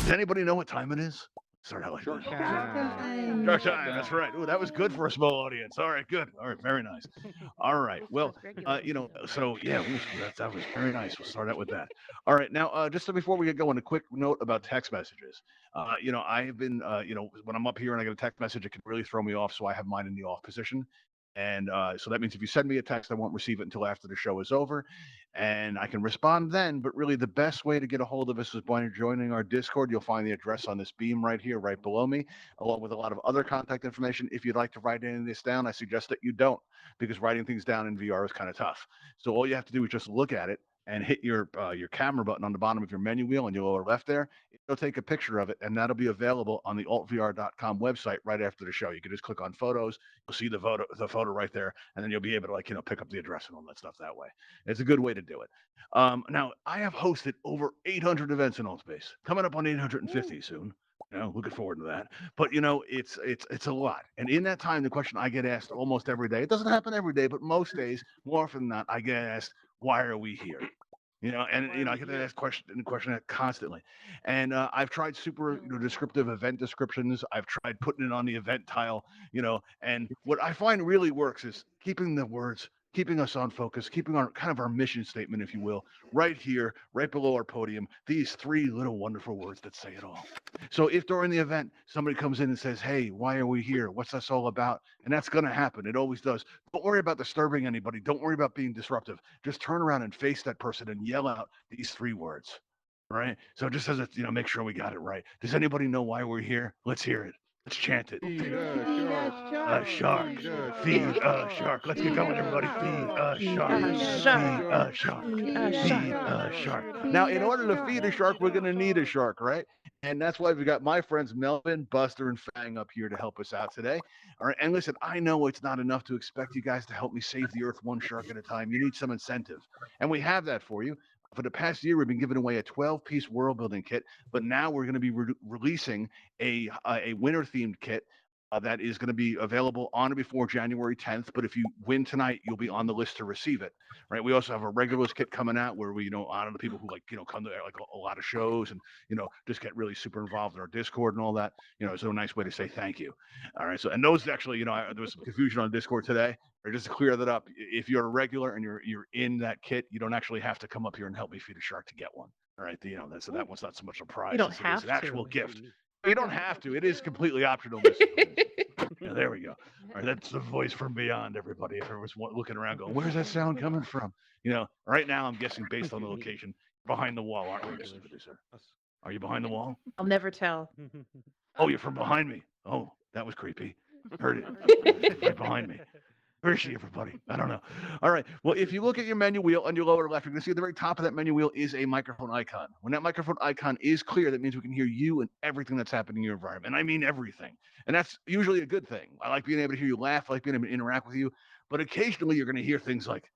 Does anybody know what time it is? Start out like Shark that. time. Shark time. That's right. Ooh, that was good for a small audience. All right, good. All right, very nice. All right. Most of Well, us regulars you know know, though. so yeah, that was very nice. We'll start out with that. All right. Now, just so before we get going, a quick note about text messages. I've been, when I'm up here and I get a text message, it can really throw me off. So I have mine in the off position. And so that means if you send me a text, I won't receive it until after the show is over. And I can respond then. But really, the best way to get a hold of us is by joining our Discord. You'll find the address on this beam right here, right below me, along with a lot of other contact information. If you'd like to write any of this down, I suggest that you don't, because writing things down in VR is kind of tough. So all you have to do is just look at it and hit your camera button on the bottom of your menu wheel in your lower left there. It'll take a picture of it, and that'll be available on the altvr.com website right after the show. You can just click on photos. You'll see the photo right there, and then you'll be able to pick up the address and all that stuff that way. It's a good way to do it. Now I have hosted over 800 events in Altspace, coming up on 850 soon. Looking forward to that. But it's a lot. And in that time, the question I get asked almost every day. It doesn't happen every day, but most days, more often than not, I get asked, "Why are we here?" I get that asked question constantly. And I've tried super descriptive event descriptions. I've tried putting it on the event tile. And what I find really works is keeping the words, keeping us on focus, keeping our kind of our mission statement, if you will, right here, right below our podium. These three little wonderful words that say it all. So if during the event somebody comes in and says, "Hey, why are we here? What's this all about?" And that's going to happen. It always does. Don't worry about disturbing anybody. Don't worry about being disruptive. Just turn around and face that person and yell out these three words. Right? So just as make sure we got it right. Does anybody know why we're here? Let's hear it. Let's chant it. Feed a Feed us shark. sharks. Shark. Feed a Feed shark. a shark. Let's get Feed going, a everybody. Feed shark. a Feed shark. us Feed a Feed sharks. a shark. shark. Feed us Feed Feed a a sharks. shark. shark. Now, Feed in us order to feed a sharks. shark, we're going to need a shark, right? And that's why we've got my friends Melvin, Buster, and Fang up here to help us out today. All right. And listen, I know it's not enough to expect you guys to help me save the earth one shark at a time. You need some incentive. And we have that for you. For the past year, we've been giving away a 12-piece world building kit, but now we're going to be releasing a winter themed kit that is going to be available on or before January 10th. But if you win tonight, you'll be on the list to receive it. Right. We also have a regulars kit coming out where we, honor the people who come to like a lot of shows and, just get really super involved in our Discord and all that. It's a nice way to say thank you. All right. So, and those actually, there was some confusion on Discord today. Or just to clear that up, if you're a regular and you're in that kit, you don't actually have to come up here and help me feed a shark to get one. All right. That one's not so much a You prize don't as it is an have actual to. gift. You don't have to. It is completely optional in this situation. Yeah, there we go. All right, that's the voice from beyond, everybody. If everyone's looking around going, where's that sound coming from? Right now I'm guessing based on the location, behind the wall, aren't we, Mrs. Producer? Are you behind the wall? I'll never tell. Oh, you're from behind me. Oh, that was creepy. Heard it. Right behind me. Where is she, everybody? I don't know. All right. Well, if you look at your menu wheel on your lower left, you're going to see at the very top of that menu wheel is a microphone icon. When that microphone icon is clear, that means we can hear you and everything that's happening in your environment. And I mean everything. And that's usually a good thing. I like being able to hear you laugh. I like being able to interact with you. But occasionally you're going to hear things like,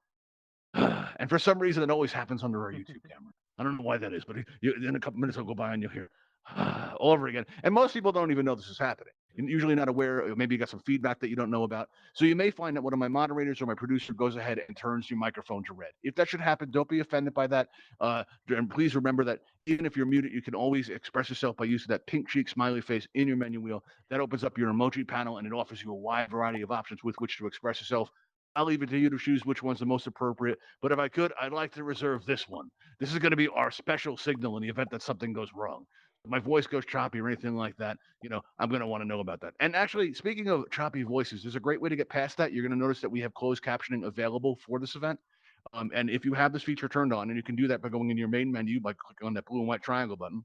and for some reason, it always happens under our YouTube camera. I don't know why that is, but in a couple minutes, I'll go by and you'll hear all over again. And most people don't even know this is happening. You're usually not aware. Maybe you got some feedback that you don't know about. So you may find that one of my moderators or my producer goes ahead and turns your microphone to red. If that should happen, don't be offended by that. And please remember that even if you're muted, you can always express yourself by using that pink cheek smiley face in your menu wheel. That opens up your emoji panel and it offers you a wide variety of options with which to express yourself. I'll leave it to you to choose which one's the most appropriate. But if I could, I'd like to reserve this one. This is going to be our special signal in the event that something goes wrong. If my voice goes choppy or anything like that, I'm going to want to know about that. And actually, speaking of choppy voices, there's a great way to get past that. You're going to notice that we have closed captioning available for this event. And if you have this feature turned on, and you can do that by going in your main menu by clicking on that blue and white triangle button,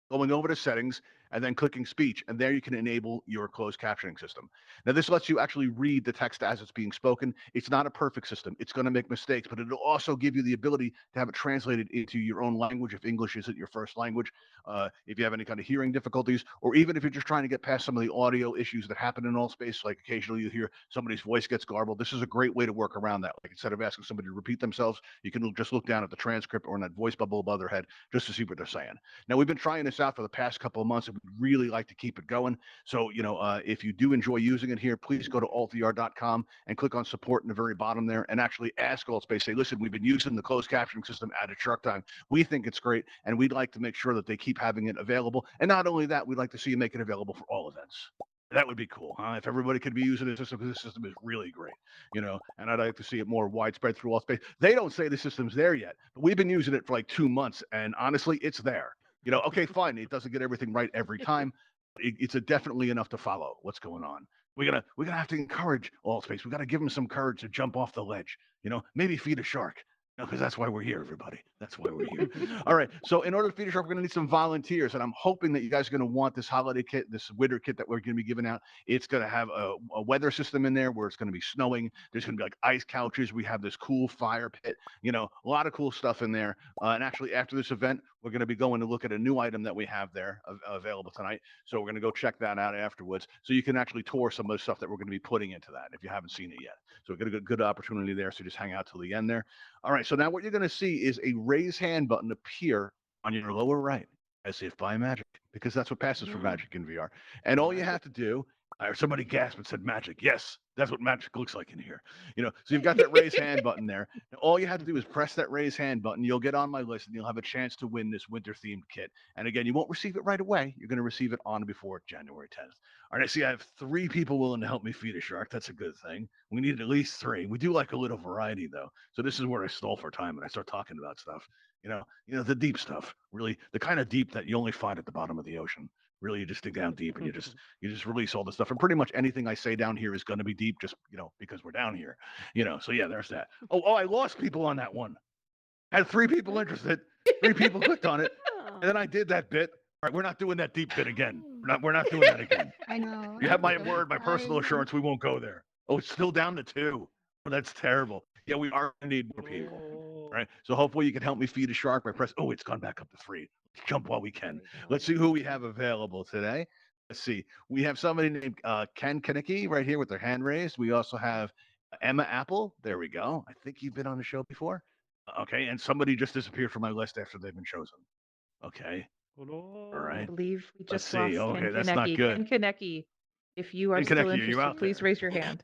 going over to settings, and then clicking speech, and there you can enable your closed captioning system. Now, this lets you actually read the text as it's being spoken. It's not a perfect system. It's going to make mistakes, but it'll also give you the ability to have it translated into your own language if English isn't your first language, if you have any kind of hearing difficulties, or even if you're just trying to get past some of the audio issues that happen in Altspace, like occasionally you hear somebody's voice gets garbled. This is a great way to work around that. Like instead of asking somebody to repeat themselves, you can just look down at the transcript or in that voice bubble above their head just to see what they're saying. Now, we've been trying this out for the past couple of months, and really like to keep it going. So, if you do enjoy using it here, please go to altvr.com and click on support in the very bottom there and actually ask Altspace, say, listen, we've been using the closed captioning system at a Shark Time. We think it's great, and we'd like to make sure that they keep having it available. And not only that, we'd like to see you make it available for all events. That would be cool, huh? If everybody could be using the system, because this system is really great, and I'd like to see it more widespread through Altspace. They don't say the system's there yet, but we've been using it for like 2 months, and honestly, it's there. Okay, fine. It doesn't get everything right every time. It's definitely enough to follow what's going on. We're gonna have to encourage Altspace. We got to give them some courage to jump off the ledge. Maybe feed a shark. Because that's why we're here, everybody. That's why we're here. All right. So in order to feed a shark, we're going to need some volunteers, and I'm hoping that you guys are going to want this holiday kit, this winter kit that we're going to be giving out. It's going to have a weather system in there where it's going to be snowing. There's going to be like ice couches. We have this cool fire pit. A lot of cool stuff in there. And actually, after this event, we're going to be going to look at a new item that we have there available tonight. So we're going to go check that out afterwards, so you can actually tour some of the stuff that we're going to be putting into that if you haven't seen it yet. So we're going to get a good opportunity there. So just hang out till the end there. All right, so now what you're going to see is a raise hand button appear on your lower right, as if by magic, because that's what passes for magic in VR. And all you have to do, somebody gasped and said magic. Yes, that's what magic looks like in here. So you've got that raise hand button there. And all you have to do is press that raise hand button. You'll get on my list, and you'll have a chance to win this winter-themed kit. And again, you won't receive it right away. You're going to receive it on before January 10th. All right, I see I have 3 people willing to help me feed a shark. That's a good thing. We need at least 3. We do like a little variety, though. So this is where I stall for time and I start talking about stuff. The deep stuff, really, the kind of deep that you only find at the bottom of the ocean. Really, you just dig down deep and you just release all the stuff. And pretty much anything I say down here is going to be deep, just because we're down here. So yeah, there's that. Oh, I lost people on that one. I had 3 people interested. 3 people clicked on it, and then I did that bit. All right, we're not doing that deep bit again. We're not doing that again. I know. You have my word, my personal assurance. We won't go there. Oh, it's still down to 2. Oh, that's terrible. Yeah, we are going to need more people. Right. So hopefully you can help me feed a shark by press. Oh, it's gone back up to 3. Let's jump while we can. Let's see who we have available today. Let's see. We have somebody named Ken Kanicki right here with their hand raised. We also have Emma Apple. There we go. I think you've been on the show before. Okay. And somebody just disappeared from my list after they've been chosen. Okay. All I right. believe we Let's just lost see. Okay, Ken that's not Kanecki. good. Ken Kanecki, if you are Ken still Kanecki, are you interested, out please there? raise your hand.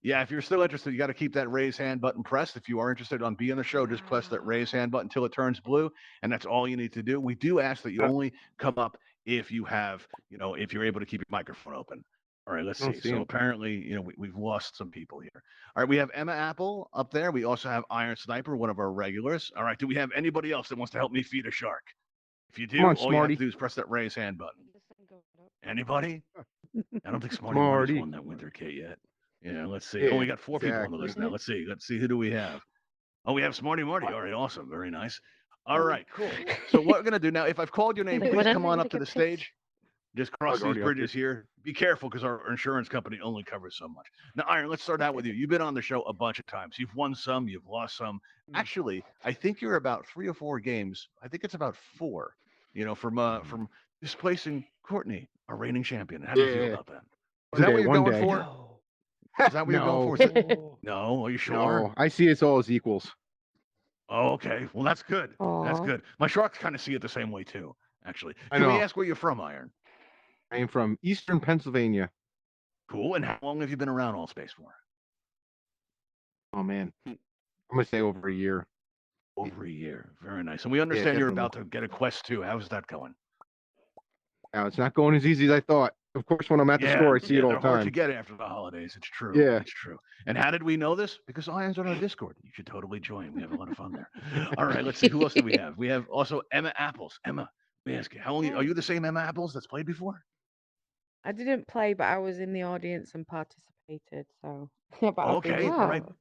Yeah, if you're still interested, you got to keep that raise hand button pressed. If you are interested on being on the show, just press that raise hand button until it turns blue, and that's all you need to do. We do ask that you only come up if you have, if you're able to keep your microphone open. All right, let's see. So apparently, we've lost some people here. All right, we have Emma Apple up there. We also have Iron Sniper, one of our regulars. All right, do we have anybody else that wants to help me feed a shark? If you do, Come on, all you have to Smarty. do is press that raise hand button. Anybody? I don't think Smarty Smarty. won that winter kit yet. Yeah, let's see. Yeah, Oh, we got 4 people on the exactly. list now. Let's see. Let's see. Who do we have? Oh, we have Smarty Marty. All right, awesome. Very nice. All right, cool. So what we're going to do now, if I've called your name, Like, please what come on else? up to the stage. Just cross already these up bridges here. Be careful because our insurance company only covers so much. Now, Iron, let's start out with you. You've been on the show a bunch of times. You've won some, you've lost some. Actually, I think you're about 3 or 4 games. I think it's about 4, from displacing Courtney, our reigning champion. How do you feel Yeah. about that? Is that what you're One going day. for? No. Is that what you're going for? Is it- No, are you sure? No, I see it's all as equals. Oh, okay. Well, that's good. That's Aw. good. My sharks kind of see it the same way too, actually. I Can we know. ask where you're from, Iron? I am from Eastern Pennsylvania. Cool. And how long have you been around Altspace for? Oh man, I'm gonna say over a year. Over a year. Very nice. And we understand you're about to get a Quest 2. How's that going? Now it's not going as easy as I thought. Of course, when I'm at the store, I see it all they're the hard to time. get after the holidays. It's true. Yeah. It's true. And how did we know this? Because Iron's on our Discord. You should totally join. We have a lot of fun there. All right, let's see. Who else do we have? We have also Emma Apples. Emma, let me ask you, how long are you the same Emma Apples that's played before? I didn't play, but I was in the audience and participated. So, but I've been Okay, here all right. before.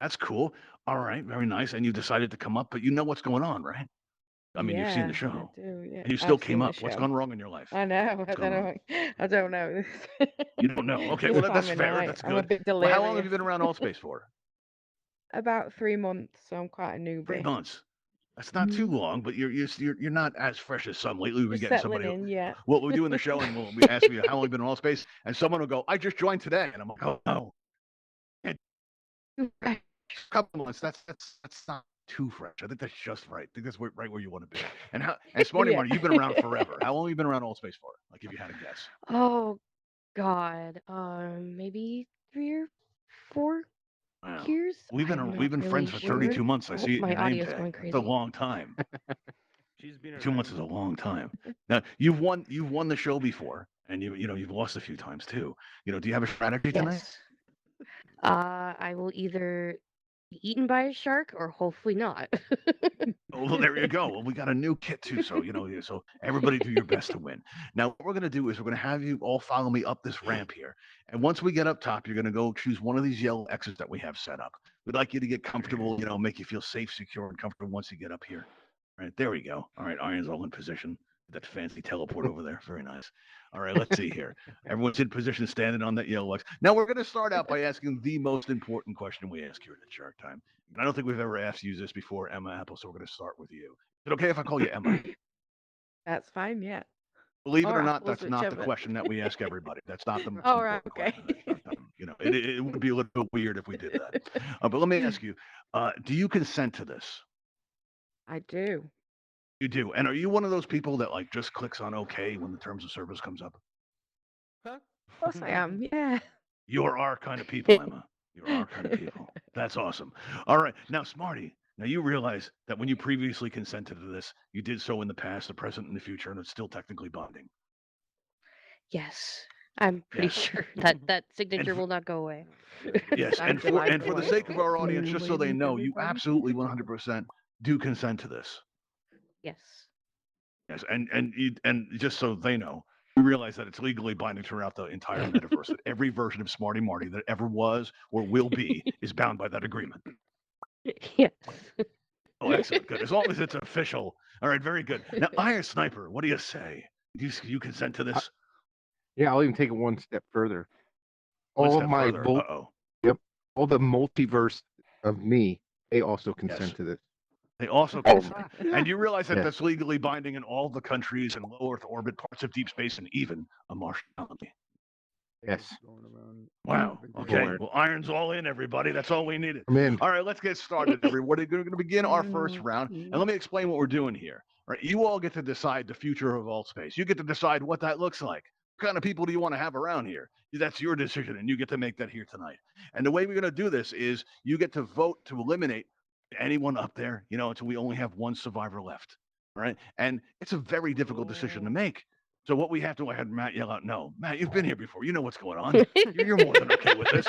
That's cool. All right, very nice. And you decided to come up, but you know what's going on, right? I mean, you've seen the Yeah, show. I do. Yeah, And you still I've came seen the up. What's show. gone wrong in your life? I know. I What's don't going know. on? I don't know. You don't know. Okay, This well, that's time of fair. night, That's I'm a good. bit Well, how long have you delirious. been around Altspace for? About 3 months, so I'm quite a 3 newbie. months. That's not too long, but you're not as fresh as some. Lately, we've been Just getting settling somebody. in, yeah. Well, we're doing the show, and we'll be asking you how long you've been in Altspace, and someone will go, "I just joined today," and I'm like, "Oh no, a couple months. That's not too fresh. I think that's just right. I think that's right where you want to be. And Smarty Yeah. Marty, you've been around forever. How long have you been around Altspace for? Like, if you had to guess. Oh God. Maybe 3 or 4 Wow. years. We've I'm been not friends really for 32 sure. months. I Oh, see it in my your name audio's tag. going That's a crazy. long time. She's been 2 months is a long time. Now you've won the show before, and you've lost a few times too. Do you have a strategy tonight? Yes. I will either be eaten by a shark or hopefully not. Oh, well, there you go. Well, we got a new kit too, so so everybody do your best to win. Now, what we're gonna do is we're gonna have you all follow me up this ramp here, and once we get up top, you're gonna go choose one of these yellow X's that we have set up. We'd like you to get comfortable, make you feel safe, secure, and comfortable once you get up here. All right, there we go. All right, Iron's all in position. That fancy teleport over there, very nice. All right, let's see here. Everyone's in position, standing on that yellow X. Now we're gonna start out by asking the most important question we ask here at Shark Time. And I don't think we've ever asked you this before, Emma Apple, so we're going to start with you. Is it okay if I call you Emma? That's fine. Yeah. Believe it Or or not, apples, that's not the whichever. question that we ask everybody. That's not the most Oh, right, important okay. question. It would be a little bit weird if we did that. But let me ask you, do you consent to this? I do. You do. And are you one of those people that just clicks on OK when the terms of service comes up? Of course I am. Yeah. You're our kind of people, Emma. You're our kind of people. That's awesome. All right. Now, Smarty, now you realize that when you previously consented to this, you did so in the past, the present, and the future, and it's still technically binding. Yes. I'm pretty Yes. sure that signature f- will not go away. Yes. And Exactly like for the what? sake of our audience, just so they Ladies, know, you everybody. absolutely 100% do consent to this. Yes. Yes. And just so they know, you realize that it's legally binding throughout the entire metaverse. That every version of Smarty Marty that ever was or will be is bound by that agreement. Yes. Oh, excellent. Good. As long as it's official. All right. Very good. Now, Iron Sniper, what do you say? You consent to this? Yeah, I'll even take it one step further. One All step of my further. Uh-oh. all the multiverse of me, they also consent to this. They also Oh, consent. And you realize that Yes. that's legally binding in all the countries and low Earth orbit, parts of deep space, and even a Martian colony. Yes. Wow. Okay. Lord. Well, Iron's all in, everybody. That's all we needed. I'm in. All right, let's get started, everybody. We're going to begin our first round. And let me explain what we're doing here. All right, you all get to decide the future of Altspace. You get to decide what that looks like. What kind of people do you want to have around here? That's your decision, and you get to make that here tonight. And the way we're going to do this is you get to vote to eliminate anyone up there, until we only have one survivor left. All right. And it's a very difficult decision to make. So what we have to, I had Matt yell out, no, Matt, you've been here before. You know what's going on. You're more than okay with this.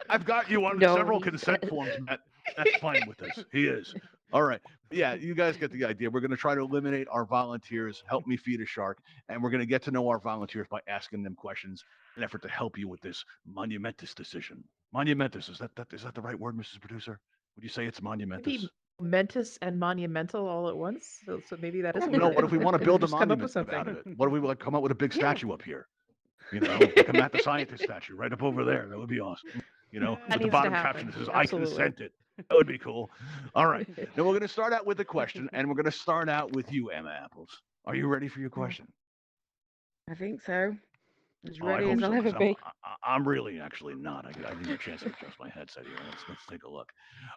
I've got you on No, several he consent said. forms, Matt. That's fine with this. He is. All right. Yeah, you guys get the idea. We're going to try to eliminate our volunteers, help me feed a shark, and we're going to get to know our volunteers by asking them questions in an effort to help you with this monumentous decision. Monumentous, is that the right word, Mrs. Producer? Would you say it's monumentous? Maybe momentous and monumental all at once. So maybe that is. No, what if we want to build a Just come up monument with out something. of it? What if we come up with a big Yeah. statue up here? Like a Matt the Scientist statue right up over there. That would be awesome. With the needs to bottom happen. caption that says, Absolutely. I consented. That would be cool. All right. Now we're going to start out with a question, and we're going to start out with you, Emma Apples. Are you ready for your question? I think so. As Oh, I ready hope as I'll so, ever 'cause be. I'm really actually not. I need a chance to adjust my headset here. Let's take a look.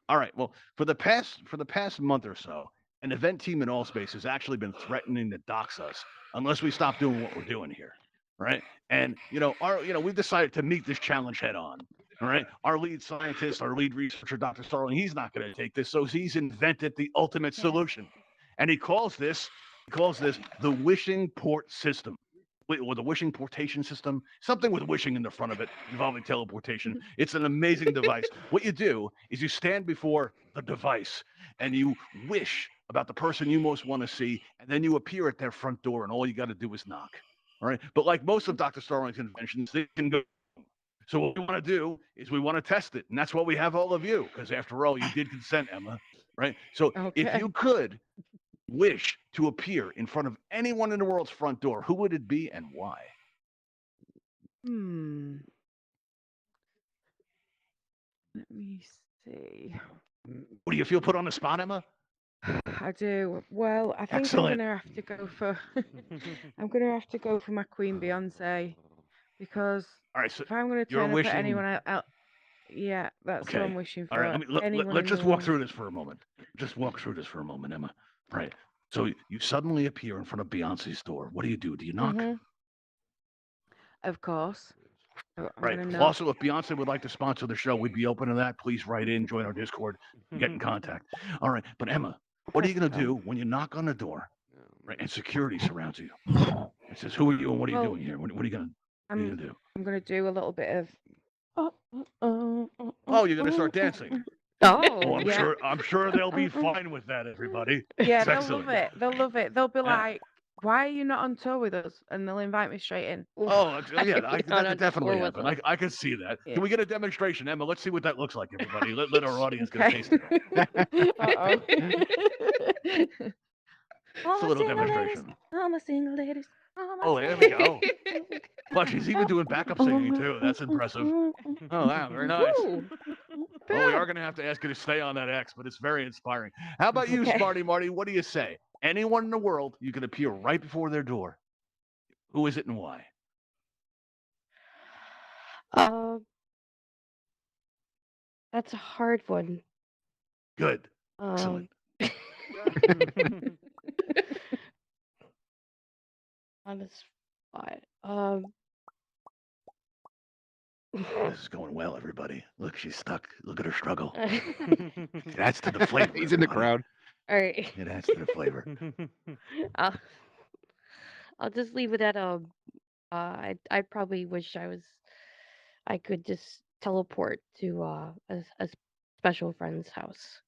All right. Well, for the past month or so, an event team in Allspace has actually been threatening to dox us unless we stop doing what we're doing here. Right. And we've decided to meet this challenge head on. All right. Our lead scientist, our lead researcher, Dr. Starling, he's not going to take this. So he's invented the ultimate solution. And he calls this the wishing port system. Or the wishing portation system, something with wishing in the front of it, involving teleportation. It's an amazing device. What you do is you stand before the device and you wish about the person you most want to see, and then you appear at their front door, and all you got to do is knock. All right. But like most of Dr. Starling's inventions, they can go. So what we want to do is we want to test it, and that's why we have all of you, because after all, you did consent, Emma. Right. So if Okay. you could wish to appear in front of anyone in the world's front door, who would it be and why? Let me see. What do you feel put on the spot, Emma? I do. Well, I think Excellent. I'm gonna have to go for I'm gonna have to go for my Queen Beyonce because All right, so if I'm gonna you're turn up wishing- at anyone else, Yeah, that's what Okay. I'm wishing for. All right. Anyone Let's in the just walk world. through this for a moment. Just walk through this for a moment, Emma. Right. So you suddenly appear in front of Beyonce's door. What do? Do you knock? Mhm. Of course. So I'm Right. gonna knock. Also, if Beyonce would like to sponsor the show, we'd be open to that. Please write in, join our Discord, get in contact. All right. But Emma, what are you going to do when you knock on the door, right, and security surrounds you? It says, "Who are you and what are you Well, doing here? What are you going to do?" I'm gonna do a little bit of. Oh, you're going to start dancing. Oh, Oh, Yeah. I'm sure they'll be fine with that, everybody. Yeah, It's they'll excellent. love it. They'll love it. They'll be Yeah. like, "Why are you not on tour with us?" And they'll invite me straight in. Oh, yeah, Not that on could definitely tour with happen. I can see that. Yeah. Can we get a demonstration, Emma? Let's see what that looks like, everybody. Let our audience get a Okay. taste of it. Uh-oh. It's a little demonstration. I'm a single ladies. Oh, there we go. Well, she's even doing backup singing, too. That's impressive. Oh, wow, very nice. Woo. Well, we are going to have to ask you to stay on that X, but it's very inspiring. How about you, Okay. Smarty Marty? What do you say? Anyone in the world, you can appear right before their door. Who is it and why? That's a hard one. Good. Um, Excellent. on the spot. This is going well, everybody. Look, she's stuck. Look at her struggle. All It adds to the flavor. He's in the everybody. crowd. right. It adds to the flavor. I'll, I'll just leave it at I probably wish I could just teleport to a special friend's house.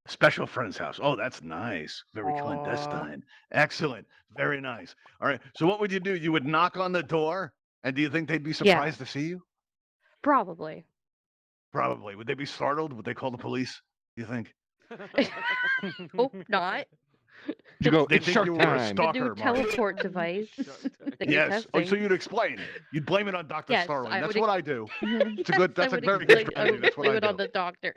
Special friend's house. Oh, that's nice. Very Aw. clandestine. Excellent. Very nice. All right. So what would you do? You would knock on the door, and do you think they'd be surprised to see you? Probably. Probably. Would they be startled? Would they call the police? Do you think? Hope not. You go, They it's think Shark you were a Time. The stalker, new Marty. teleport device. that you're Yes. Oh, so testing. you'd explain. You'd blame it on Dr. Yes, Starling. I That's would what I do. Mhm. It's a good. That's I a would very good I strategy. would That's what blame I it on do. the doctor.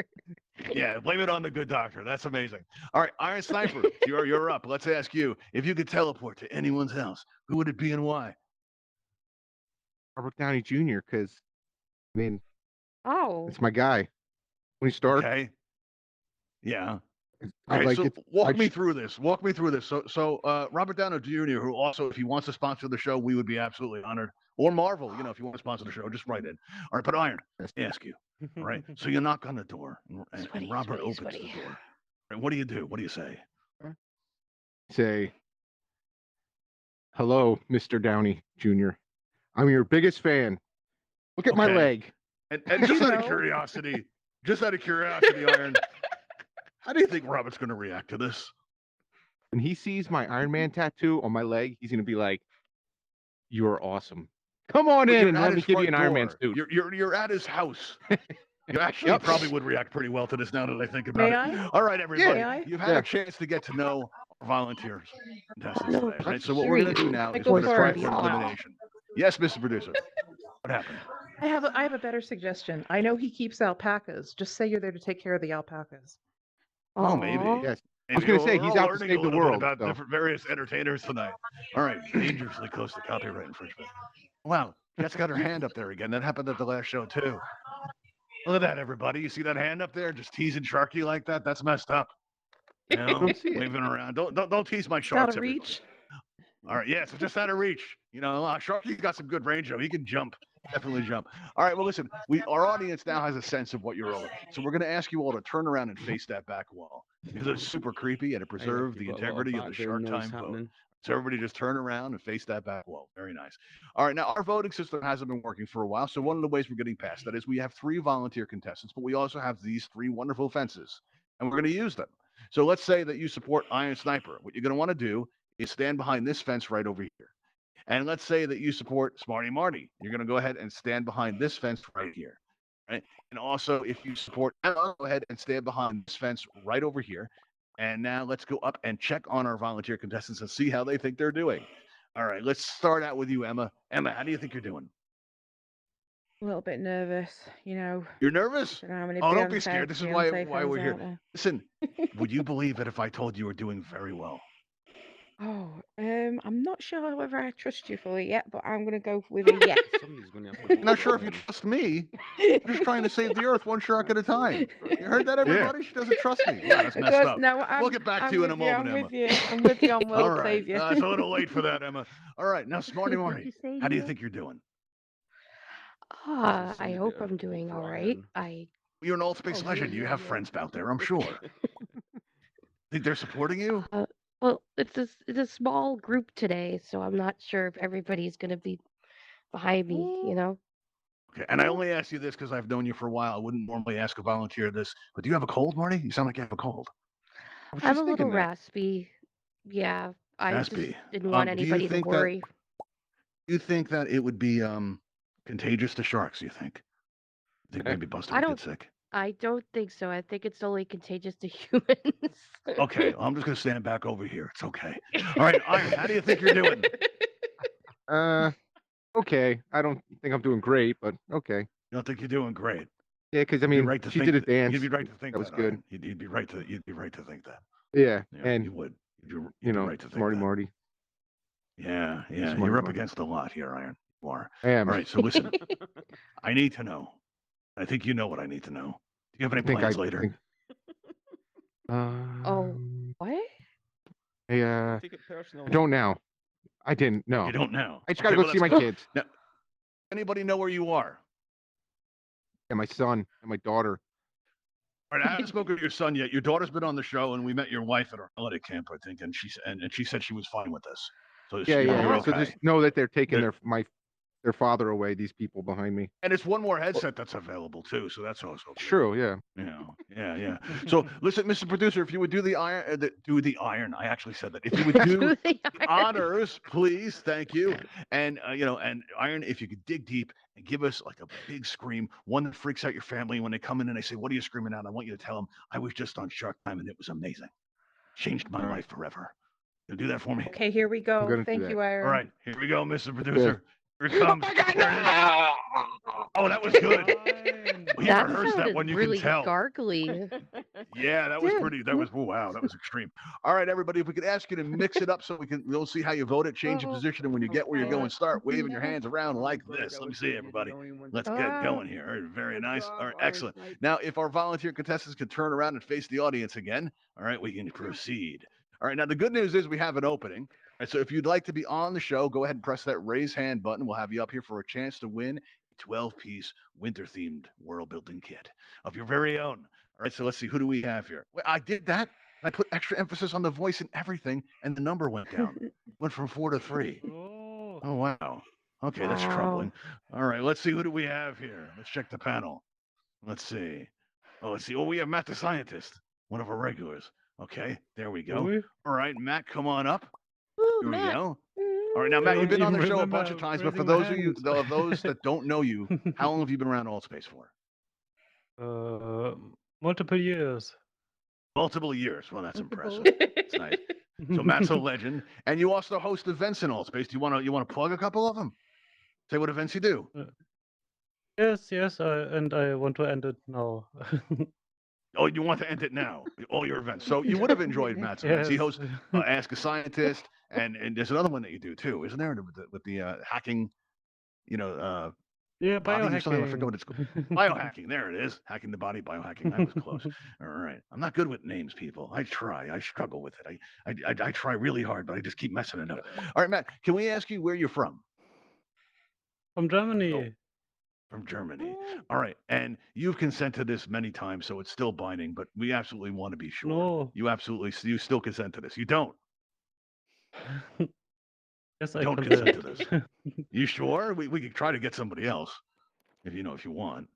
Yeah, blame it on the good doctor. That's amazing. All right, Iron Sniper, you're up. Let's ask you if you could teleport to anyone's house, who would it be and why? Robert Downey Jr. Because I mean, Oh. it's my guy. When he started, Okay. Yeah. I Okay, like so it. walk I'd me sh- through this. Walk me through this. So Robert Downey Jr., who also, if he wants to sponsor the show, we would be absolutely honored. Or Marvel, if you want to sponsor the show, just write in. All right, but Iron, ask you. All right. So you knock on the door, and Sweaty, Robert sweaty, opens sweaty. the door. Right, what do you do? What do you say? say, "Hello, Mr. Downey Jr. I'm your biggest fan. Look at my Okay. leg." And just out of know? curiosity, Iron, how do you think Robert's going to react to this? When he sees my Iron Man tattoo on my leg, he's gonna be like, "You are awesome. Come on But in you're and at let me his give you front an Iron Man door. suit." You're at his house. You actually Yep. probably would react pretty well to this now that I think about May it. I? All right, everybody. May I? You've had Yeah. a chance to get to know our volunteers contestants No, today, right? So what we're going to do now I is go we're going to try first. for an elimination. Yes, Mr. Producer. What happened? I have a better suggestion. I know he keeps alpacas. Just say you're there to take care of the alpacas. Oh, maybe. Aw. Yes. Maybe gonna say, we're he's all out to learning save a the little bit world, about so. different various entertainers tonight. All right, dangerously close to copyright infringement. Wow, Jess got her hand up there again. That happened at the last show too. Look at that, everybody. You see that hand up there, just teasing Sharky like that? That's messed up. You know, don't see it. waving around. Don't tease my sharks. Out of everybody. reach. All right, yeah, so just out of reach. Sharky's got some good range though. He can jump, definitely jump. All right, well, listen, our audience now has a sense of what you're all about. So we're going to ask you all to turn around and face that back wall because it's super creepy and to preserve the integrity of the Shark Time vote. So everybody just turn around and face that back wall. Very nice. All right, now our voting system hasn't been working for a while. So one of the ways we're getting past that is we have 3 volunteer contestants, but we also have these 3 wonderful fences, and we're going to use them. So let's say that you support Iron Sniper. What you're going to want to do is stand behind this fence right over here. And let's say that you support Smarty Marty. You're going to go ahead and stand behind this fence right here. Right? And also, if you support Emma, go ahead and stand behind this fence right over here. And now let's go up and check on our volunteer contestants and see how they think they're doing. All right, let's start out with you, Emma. Emma, how do you think you're doing? A little bit nervous, You're nervous? Don't know how many Oh, don't be Beyonce- scared. This is Beyonce why fans we're out here. there. Listen, would you believe it if I told you were doing very well? Oh, I'm not sure whether I trust you fully yet, but I'm gonna go with a yes. Somebody's gonna have to You're not vote sure if you on him. trust me. I'm just trying to save the Earth one shark at a time. You heard that, everybody? She doesn't trust me. Wow, that's I messed don't up. know. We'll get back to you in a with you. moment, I'm Emma. with you. I'm with you on All World right. Savior. It's a little late for that, Emma. All right. Now, Smarty What Marty, did you say, how do you Hero? think you're doing? I somebody hope to I'm doing vote all for right. Iron. You're an Altspace Oh, legend. You have friends out there, I'm sure. Think they're supporting you? Well, it's a small group today, so I'm not sure if everybody's gonna be behind me. You know. Okay. And I only ask you this because I've known you for a while. I wouldn't normally ask a volunteer this, but do you have a cold, Marty? You sound like you have a cold. I was I'm just a thinking little that. raspy. Yeah, I just Raspy. didn't want Do you anybody to think that worry. it would be contagious to sharks? You think? Think maybe Buster I would don't. get sick? I don't think so. I think it's only contagious to humans. Okay, I'm just gonna stand back over here. It's okay. All right, Iron. How do you think you're doing? Okay. I don't think I'm doing great, but okay. You don't think you're doing great? Yeah, because I You'd be mean, right to she think did a dance. You'd be right to think that was that, good. Iron. You'd be right to. You'd be right to think that. Yeah, Yeah, and you would. You'd you be know, right to think Smarty that. Marty. Yeah, yeah. Smarty You're up Marty. against a lot here, Iron. You are. I am. All right. So listen, I need to know. I think you know what I need to know. Do you have any I think plans I later? think. Oh, what? I Take it personal. don't now. I didn't. No. You don't know. I just gotta Okay, go well, see that's my good. kids Now, anybody know where you are? and my son and my daughter. All right, I haven't spoken to your son yet. Your daughter's been on the show, and we met your wife at our holiday camp, I think, and she said she was fine with this. So Yeah, you're yeah. okay. So just know that they're taking They're- their father away. These people behind me. And it's one more headset that's available too, so that's also good. True. Yeah. Yeah. So listen, Mr. Producer, if you would do the iron, I actually said that. If you would do The honors, please, thank you. And and Iron, if you could dig deep and give us like a big scream, one that freaks out your family when they come in and they say, "What are you screaming out?" I want you to tell them, "I was just on Shark Time and it was amazing. Changed my All right. life forever." You'll do that for me. Okay, here we go. gonna do Thank that. you, Iron. All right, here we go, Mr. Producer. Here it comes. Oh my God, There it is. no! Oh, that was good. We that rehearsed that sounded one. You really can tell. gargly. Yeah, that was Did. pretty. That was wow. That was extreme. All right, everybody. If we could ask you to mix it up so we'll see how you vote it. Change your position, and when you get where you're going, start waving your hands around like this. Let me see, everybody. Let's get going here. All right, very nice. All right, excellent. Now, if our volunteer contestants could turn around and face the audience again, all right, we can proceed. All right. Now, the good news is we have an opening. All right, so if you'd like to be on the show, go ahead and press that raise hand button. We'll have you up here for a chance to win a 12-piece winter-themed world building kit of your very own. All right, so let's see. Who do we have here? Wait, I did that. I put extra emphasis on the voice and everything, and the number went down. Went from 4 to 3. Oh. Oh, wow. Okay, that's Wow. troubling. All right, let's see. Who do we have here? Let's check the panel. Let's see. Oh, let's see. Oh, we have Matt the Scientist, one of our regulars. Okay, there we go. Really? All right, Matt, come on up. Ooh, Here we Matt. go. All right, now, Matt, I you've been don't on the even show a bunch of remember times, but for raising my those of you, hand. of those that don't know you, how long have you been around Altspace for? Multiple years. Multiple years. Well, that's impressive. It's nice. So Matt's a legend, and you also host events in Altspace. Do you want to plug a couple of them? Say what events you do. Yes, and I want to end it now. Oh, you want to end it now? All your events. So you would have enjoyed Matt's events. He Yes. hosts Ask a Scientist, and there's another one that you do too, isn't there? With the hacking, Yeah, bodies or something. I forget what biohacking. it's called. Biohacking. There it is. Hacking the body, biohacking. I was close. All right. I'm not good with names, people. I try. I struggle with it. I try really hard, but I just keep messing it up. All right, Matt. Can we ask you where you're from? From Germany. From Germany. All right. And you've consented to this many times, so it's still binding, but we absolutely want to be sure. No. You still consent to this. You don't. Yes, I Don't consent. consent to this. You sure? We could try to get somebody else if you want.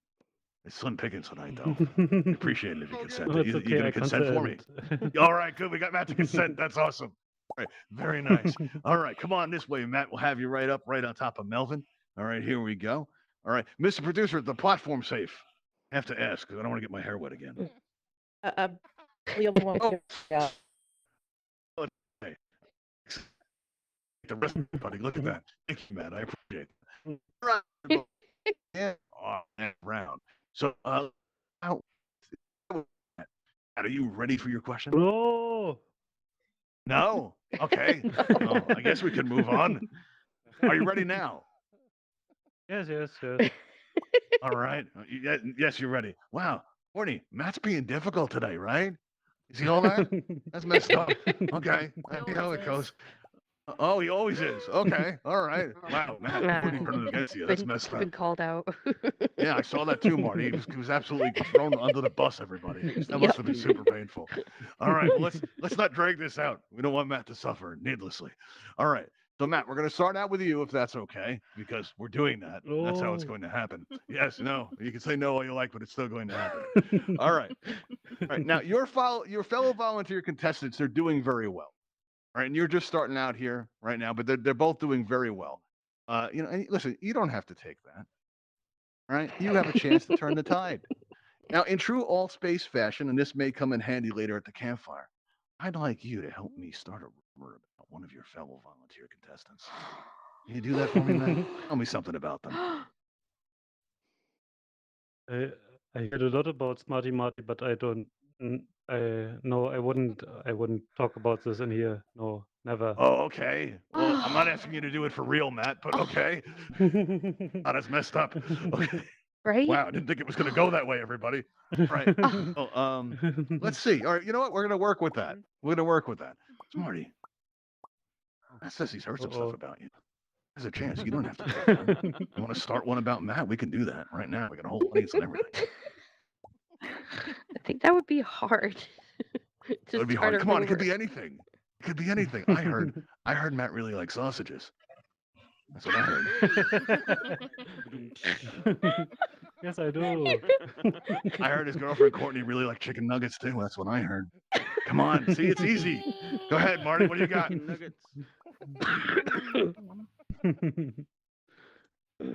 It's slim pickings tonight, though. I appreciate it if you consent. No, it's You okay, gonna I consent for me? consent. All right, good. We got Matt to consent. That's awesome. All right, very nice. All right, come on this way, Matt. We'll have you right on top of Melvin. All right, here we go. All right, Mr. Producer, is the platform safe? I have to ask because I don't want to get my hair wet again. The other one. Oh. The rest of everybody, look at that. Thank you, Matt. I appreciate it. Right. Yeah. Oh, man, round. So, Matt, are you ready for your question? No. No? Okay. Well, I guess we can move on. Are you ready now? Yes, yes, yes. All right. Yes, you're ready. Wow. Morty, Matt's being difficult today, right? Is he all that? That's messed up. Okay. I see how it goes. Oh, he always is. Okay. All right. Wow, Matt, Nah, Morty turned against you. That's been, messed up. been called out. Yeah, I saw that too, Marty. He was absolutely thrown under the bus, everybody. That must have been super painful. All right, well, let's not drag this out. We don't want Matt to suffer needlessly. All right. So Matt, we're going to start out with you if that's okay, because we're doing that. That's how it's Oh. going to happen. Yes, no. You can say no all you like, but it's still going to happen. All right. All right. Now your fellow volunteer contestants, they're doing very well. All right, and you're just starting out here right now, but they're both doing very well. And listen, you don't have to take that. All right, you have a chance to turn the tide. Now, in true Altspace fashion, and this may come in handy later at the campfire, I'd like you to help me start a rumor about one of your fellow volunteer contestants. Can you do that for me, man? Tell me something about them. I heard a lot about Smarty Marty, but I don't. No, I wouldn't talk about this in here. No, never. Oh, okay. Well, I'm not asking you to do it for real, Matt, but okay. Not as messed up. Okay. Right? Wow, I didn't think it was going to go that way, everybody. Right. Well, let's see. All right, you know what? We're going to work with that. We're going to work with that. Smarty. That says he's heard some stuff Uh-oh. about you. There's a chance you don't have to take one. You want to start one about Matt? We can do that right now. We got a whole audience and everything. I think that would be hard. It to would be start hard. a Come on, it could rumor. be anything. It could be anything. I heard Matt really likes sausages. That's what I heard. Yes, I do. I heard his girlfriend Courtney really liked chicken nuggets too. That's what I heard. Come on, see, it's easy. Go ahead, Marty. What do you got?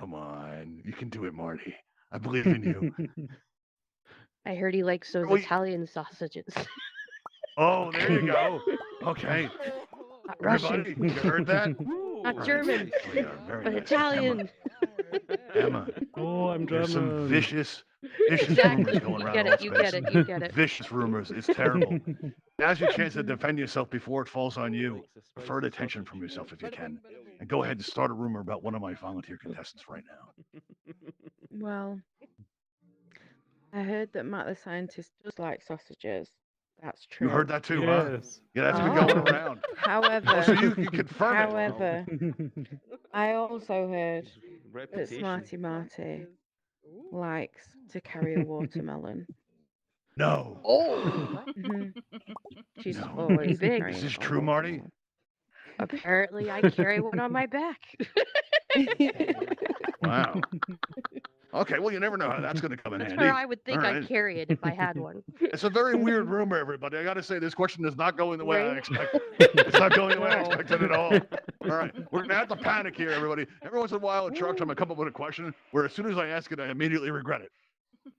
Come on, you can do it, Marty. I believe in you. I heard he likes those Well, Italian sausages. Oh, there you go. Okay, Not Russian, everybody, you heard that? not Right. German, Yeah, very but nice. Italian. Emma, Oh, I'm there's some German. vicious Exactly. rumors going You around get it. You Altspace. get it. You get it. Vicious rumors. It's terrible. Now's your chance to defend yourself before it falls on you. Preferred attention from yourself if you can. And go ahead and start a rumor about one of my volunteer contestants right now. Well, I heard that Matt the scientist does like sausages. That's true. You heard that too, huh? Yes. Yeah, that's been Oh. going around. However, Oh, so you can confirm it. however, I also heard that Smarty Marty likes to carry a watermelon. No. Oh, Mhm. She's No. always Pretty big. carrying Is this a true, Marty? watermelon. apparently I carry one on my back. Wow. Okay, well, you never know how that's going to come in That's handy. where I would think All I'd right. carry it if I had one. It's a very weird rumor, everybody. I got to say, this question is not going the way I Right? expected. It's not going the way I No. expected at all. All right, we're gonna have to panic here, everybody. Every once in a while, in trucks, I'm gonna come up with a question where as soon as I ask it, I immediately regret it.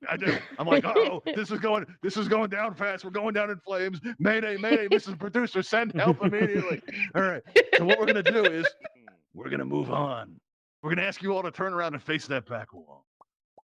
I do. I'm like, oh, this is going down fast. We're going down in flames. Mayday, mayday, Mrs. Producer, send help immediately. All right. So what we're gonna do is we're gonna move on. We're gonna ask you all to turn around and face that back wall.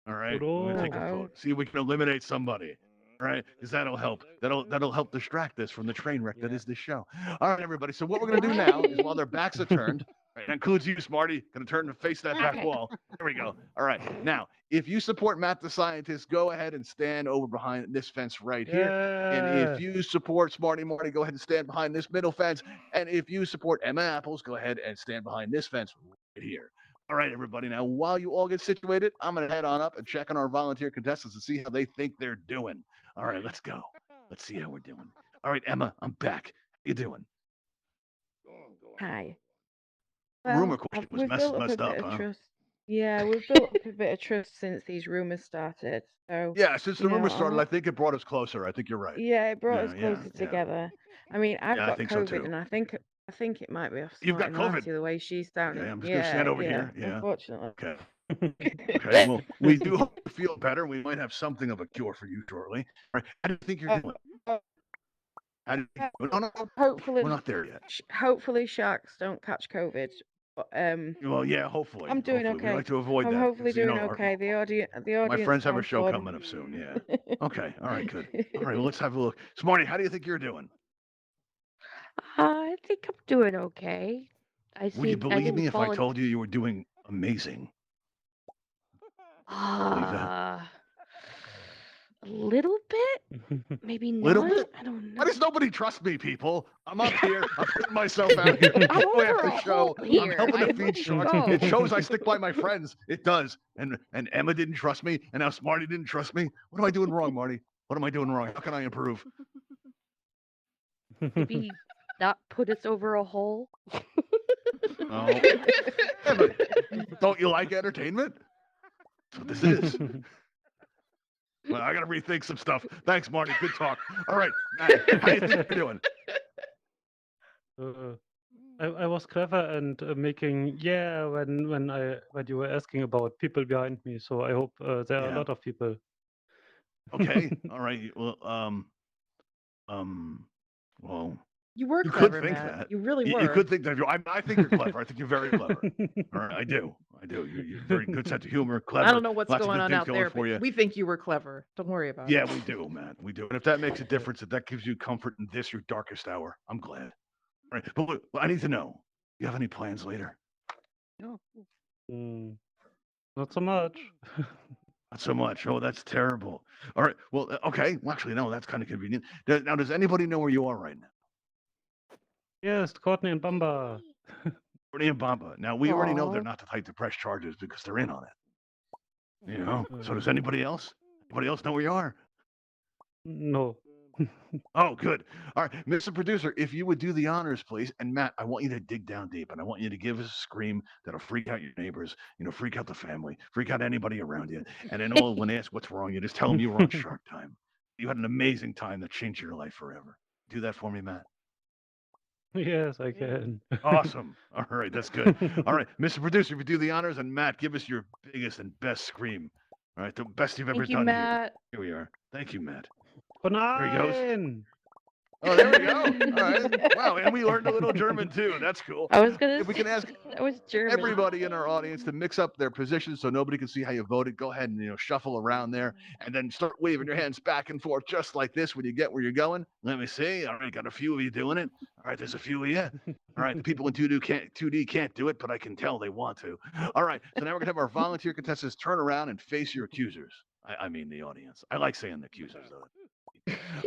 All right. We're gonna take a Uh-oh. vote. See if we can eliminate somebody. All right, because that'll help. That'll help distract us from the train wreck that is this show. All right, everybody. So what we're gonna do now is while their backs are turned, right, that includes you, Smarty, gonna turn and face that back Okay. wall. There we go. All right. Now, if you support Matt the Scientist, go ahead and stand over behind this fence right here. And Yeah. if you support Smarty Marty, go ahead and stand behind this middle fence. And if you support Emma Apples, go ahead and stand behind this fence right here. All right, everybody. Now, while you all get situated, I'm going to head on up and check on our volunteer contestants and see how they think they're doing. All right, let's go. Let's see how we're doing. All right, Emma, I'm back. How you doing? Hi. Rumor Well, question was we've built up messed a up, bit of huh? trust. Yeah, we've built up a bit of trust since these rumors started. So Yeah, since the you rumor know, started, I'm I think it brought us closer. I think you're right. yeah, it brought us Yeah, closer yeah. together. I mean, I've Yeah, I got think so COVID, too. and I think it might be off You've got Smarty Marty COVID? the way she's sounding. Okay, I'm just gonna stand over yeah, here. Yeah. unfortunately. Okay. Okay. Well, we do hope you feel better. We might have something of a cure for you shortly. All right. How do you think you're doing? How do you, no, Hopefully, we're not there yet. hopefully sharks don't catch COVID. But Well, yeah, hopefully. I'm doing hopefully. We okay. like to avoid I'm that. hopefully 'cause, you doing know, okay. The audience. my friends have a sounds show good. coming up soon. Yeah. Okay. All right. Good. All right. Well, let's have a look. Smarty, how do you think you're doing? I think I'm doing okay. I Would you I believe me didn't if I fall told you you were doing amazing? Believe that? a little bit, maybe Little not. bit? I don't Why know. does nobody trust me, people? I'm up here. I'm putting myself out here. I'm Show over after a show. hole I'm here. helping I to feed wouldn't sharks. know. It shows I stick by my friends. It does. And Emma didn't trust me, and now Smarty didn't trust me. What am I doing wrong, Marty? What am I doing wrong? How can I improve? Maybe not put us over a hole. Oh, yeah, but don't you like entertainment? That's what this is. Well, I gotta rethink some stuff. Thanks, Marty. Good talk. All right, Matt, how do you think you're doing? I was clever and making when you were asking about people behind me. So I hope there are a Yeah. lot of people. Okay. All right. Well, well, You were you clever, could think Matt. that. You really You were. could think that. I think you're clever. I think you're very clever. All right, I do. You're very good sense of humor, clever. I don't know what's lots of going good on things out going there, for you. but we think you were clever. Don't worry about Yeah, it. we do, man. We do. And if that makes a difference, if that gives you comfort in this, your darkest hour, I'm glad. All right. But look, I need to know. You have any plans later? Mm, not so much. Not so much. Oh, that's terrible. All right. Well, okay. Well, actually, no, that's kind of convenient. Now, does anybody know where you are right now? Yes, Courtney and Bamba. Courtney and Bamba. Now, we already know they're Aw. not the type to press charges because they're in on it. You know? So Uh, does anybody else? Anybody else know where you are? no. Oh, good. All right, Mr. Producer, if you would do the honors, please. And Matt, I want you to dig down deep and I want you to give us a scream that'll freak out your neighbors, freak out the family, freak out anybody around you. And then when they ask what's wrong, you just tell them you were on Shark Time. You had an amazing time that changed your life forever. Do that for me, Matt. Yes, I can. Awesome. All right, that's good. All right, Mr. Producer, if you do the honors, and Matt, give us your biggest and best scream. All right, the best you've ever Thank you, done Matt. here. Here we are. Thank you, Matt. There he goes. Nein! Oh, there we go. All right. Wow, and we learned a little German too. That's cool. I was gonna If we can ask that was German. everybody in our audience to mix up their positions so nobody can see how you voted, go ahead and shuffle around there and then start waving your hands back and forth just like this when you get where you're going. Let me see. All right, got a few of you doing it. All right, there's a few of you. All right, the people in 2D can't do it, but I can tell they want to. All right, so now we're gonna have our volunteer contestants turn around and face your accusers. I mean the audience. I like saying the accusers though.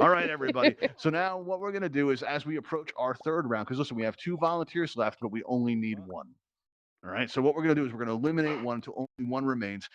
All right, everybody. So now what we're going to do is as we approach our third round, because listen, we have 2 volunteers left, but we only need 1. All right. So what we're going to do is we're going to eliminate 1 until only 1 remains.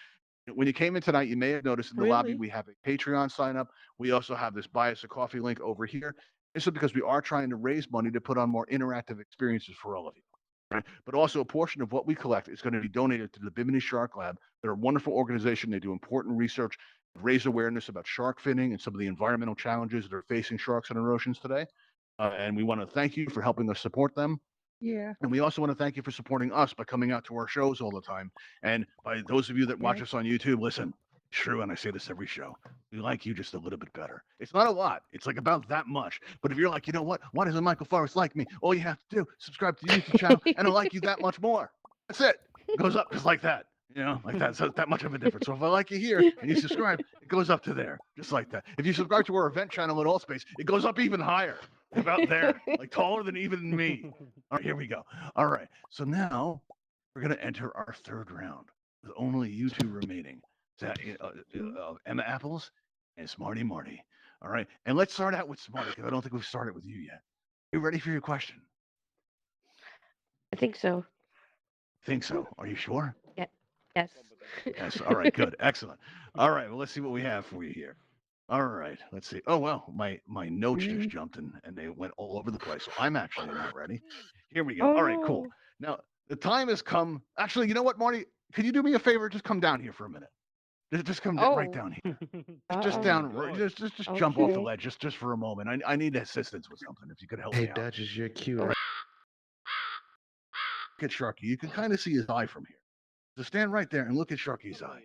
When you came in tonight, you may have noticed in the lobby, we have a Patreon sign up. We also have this Buy Us a Coffee link over here. This is because we are trying to raise money to put on more interactive experiences for all of you. Right? But also a portion of what we collect is going to be donated to the Bimini Shark Lab. They're a wonderful organization. They do important research, raise awareness about shark finning and some of the environmental challenges that are facing sharks in our oceans today. And we want to thank you for helping us support them. Yeah. And we also want to thank you for supporting us by coming out to our shows all the time. And by those of you that watch us on YouTube, listen, it's true, and I say this every show. We like you just a little bit better. It's not a lot. It's like about that much. But if you're like, you know what? Why doesn't Michael Forrest like me? All you have to do, subscribe to the YouTube channel, and I'll like you that much more. That's it. It goes up just like that. Like that. So it's that much of a difference. So if I like you here and you subscribe, it goes up to there, just like that. If you subscribe to our event channel at Altspace, it goes up even higher, about there, like taller than even me. All right, here we go. All right. So now we're going to enter our third round with only you 2 remaining. Emma Apples and Smarty Marty. All right. And let's start out with Smarty because I don't think we've started with you yet. You ready for your question? I think so. Think so. Are you sure? Yes. Yes. All right. Good. Excellent. All right. Well, let's see what we have for you here. All right. Let's see. Oh, well, my notes just jumped and they went all over the place. So I'm actually not ready. Here we go. Oh, All right. Cool. no. Now, the time has come. Actually, you know what, Marty? Could you do me a favor? Just come down here for a minute. Just come right Oh. down here. Just Uh-oh. down. Just jump off the Okay. ledge just for a moment. I need assistance with something. If you could help Hey, me out. Duchess, you're cute. All right. Look at Sharky. You can kind of see his eye from here. So stand right there and look at Sharky's eye.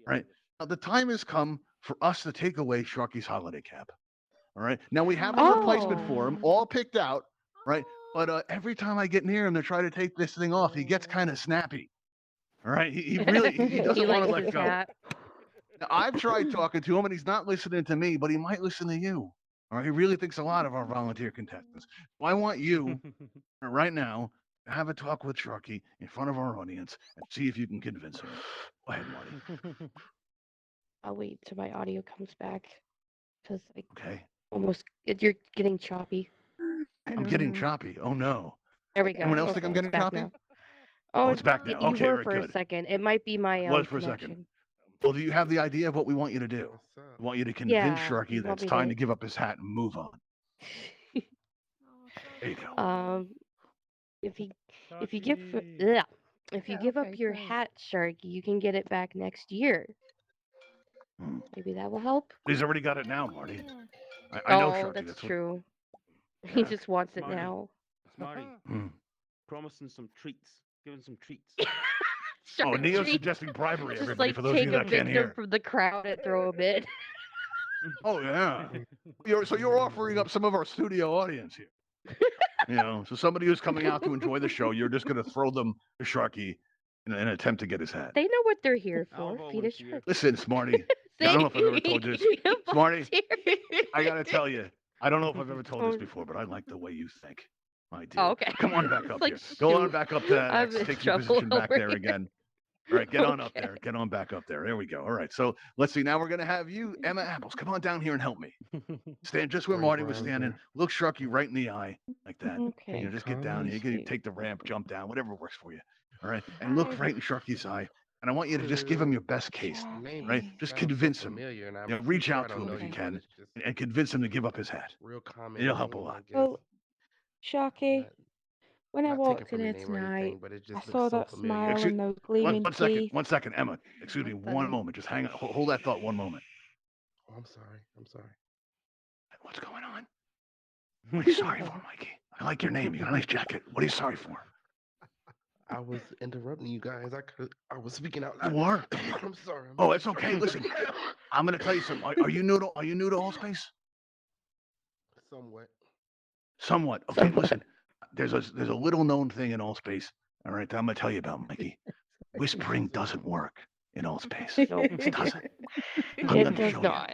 Right. Now the time has come for us to take away Sharky's holiday cap. All right. Now we have a replacement for him, all picked out. Right. But every time I get near him to try to take this thing off, he gets kind of snappy. All right. He really he doesn't want to likes let his go. hat. Now, I've tried talking to him and he's not listening to me, but he might listen to you. All right, he really thinks a lot of our volunteer contestants. So I want you right now to have a talk with Sharky in front of our audience and see if you can convince him. Go ahead, Marty. I'll wait till my audio comes back because Okay. you're getting choppy. I'm getting choppy. Oh no. There we go. Anyone else think I'm Okay, getting it's back choppy? now. Oh, it's back y- now. You Okay, were very for a good. second. It might be my It was for a second. connection. Well, do you have the idea of what we want you to do? We want you to convince Yeah, Sharky you that want it's me time to- to give up his hat and move on. There you go. If you Sharky. if you Yeah, give okay, up your great. hat, Sharky, you can get it back next year. Hmm. Maybe that will help. He's already got it now, Marty. I know Sharky. That's what- true. He Yeah. just wants it Marty. now. Marty, Hmm. promising some treats. Giving some treats. Oh, Sharky, Neo's suggesting bribery, just everybody, like for those of take you a that can't victim hear. from the crowd and throw him in. Oh, yeah. You're offering up some of our studio audience here. So somebody who's coming out to enjoy the show, you're just going to throw them to Sharky in an attempt to get his hat. They know what they're here I'll for. Feed a volunteer. shark. Listen, Smarty, I don't know if I've ever told you this. Smarty, I got to tell you, I don't know if I've ever told this before, but I like the way you think. I do. Oh, okay. Come on back up Like, here. Go on shoot, back up to that I'm X. in Take your trouble position back over there here. again. All right, get on up Okay. there. Get on back up there. There we go. All right. So let's see. Now we're going to have you, Emma Apples. Come on down here and help me. Stand just where Marty was standing. Look Sharky right in the eye like that. Okay. Just get down here. You can take the ramp, jump down, whatever works for you. All right. And look Hi. right in Sharky's eye. And I want you to just give him your best case. Right? Just convince him. Reach out to him if you can and convince him to give up his hat. Real common. It'll help a lot. Well, Sharky, when I not taken walked from in your here name or anything, tonight, but it I just saw looks so that familiar. smile Excuse- and those gleaming teeth. One second, Emma. Excuse me, one moment. Just hang on. Hold that thought one moment. Oh, I'm sorry. I'm sorry. What's going on? What are you sorry for, Mikey? I like your name. You got a nice jacket. What are you sorry for? I was interrupting you guys. I was speaking out You loud. are? I'm sorry. Oh, it's okay. Listen, I'm going to tell you something. Are you new to Altspace? Somewhat. Somewhat. Okay, listen. There's a little known thing in Altspace. All right, that I'm going to tell you about, Mikey. Whispering doesn't work in Altspace. No, It doesn't. I'm it gonna does show you. not.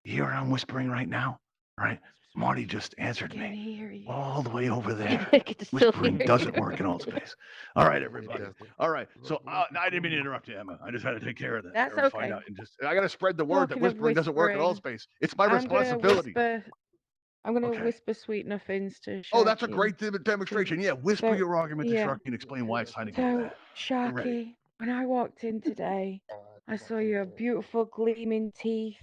You hear how I'm whispering right now? All right. Marty just answered Can me hear you. all the way over there. I can still Whispering hear doesn't you. work in Altspace. All right, It everybody. doesn't. All right. So I didn't mean to interrupt you, Emma. I just had to take care of that. That's there and find okay. out and just I got to spread the word that Talking of whispering doesn't work in whispering, Altspace. It's my I'm responsibility. I'm gonna Okay. whisper sweet nothings to Sharky. Oh, that's a great demonstration. Yeah, whisper So, your argument to yeah. Sharky and explain why it's time to get So, that. ready. Sharky, when I walked in today, I saw your beautiful gleaming teeth,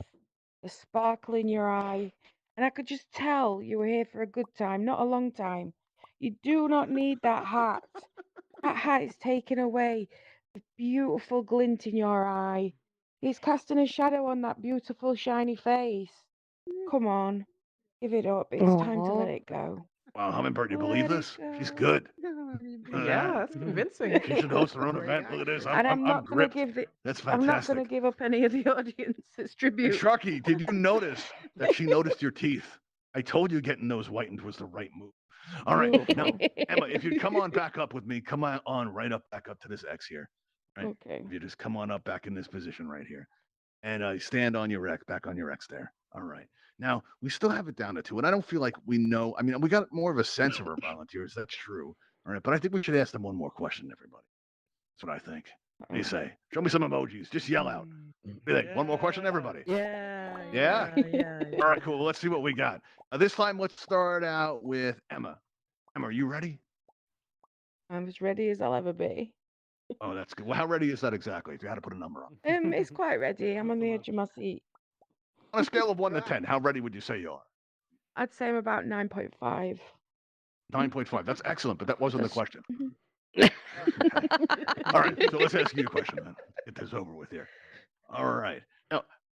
the sparkle in your eye, and I could just tell you were here for a good time, not a long time. You do not need that hat. That hat is taking away the beautiful glint in your eye. It's casting a shadow on that beautiful shiny face. Come on, give it up. It's time to Aw. let it go. Wow, Hummingbird, you believe Let it this? She's go. good. Look at Yeah, that. that's convincing. She should host her own event. Look at this. And I'm I'm not gonna gripped. give the. That's I'm not fantastic. gonna give up any of the audience as And tribute. Sharky, did you notice that she noticed your teeth? I told you getting those whitened was the right move. All right. Now, Emma, if you'd come on back up with me, come on right up back up to this X here. Right? Okay. If you just come on up back in this position right here. And stand on your X, back on your X there. All right. Now, we still have it down to 2, and I don't feel like we know. I mean, we got more of a sense of our volunteers. That's true. All right. But I think we should ask them one more question, everybody. That's what I think. What do you say? Show me some emojis. Just yell out. What do you think? One more question, everybody. Yeah. Yeah? Yeah. All right, cool. Let's see what we got. This time, let's start out with Emma. Emma, are you ready? I'm as ready as I'll ever be. Oh, that's good. Well, how ready is that exactly? If you had to put a number on. It's quite ready. I'm on the edge of my seat. On a scale of 1 to 10, how ready would you say you are? I'd say I'm about 9.5. 9.5. That's excellent, but that wasn't the That's- question. All right, so let's ask you a question then. Get this over with here. All right.